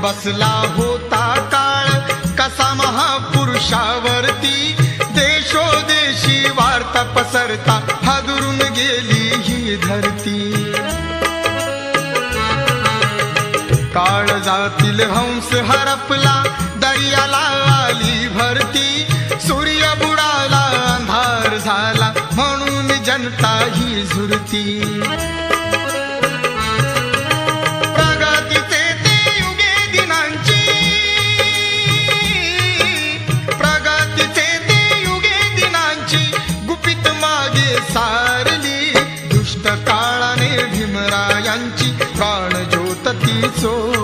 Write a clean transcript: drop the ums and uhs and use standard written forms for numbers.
बसला होता काळ कसा महापुरुषावरती, देशोदेशी वार्ता पसरता हादरून गेली ही धरती। काळजातील हंस हरपला दर्याला आली भरती, सूर्य बुडाला अंधार झाला म्हणून जनता ही झुरती। प्रगतीचे ते युगे दिनांची, प्रगतीचे ते युगे दिनांची गुपित मागे सारली, दुष्ट काळाने भीमरायांची प्राणज्योत ती चोरली।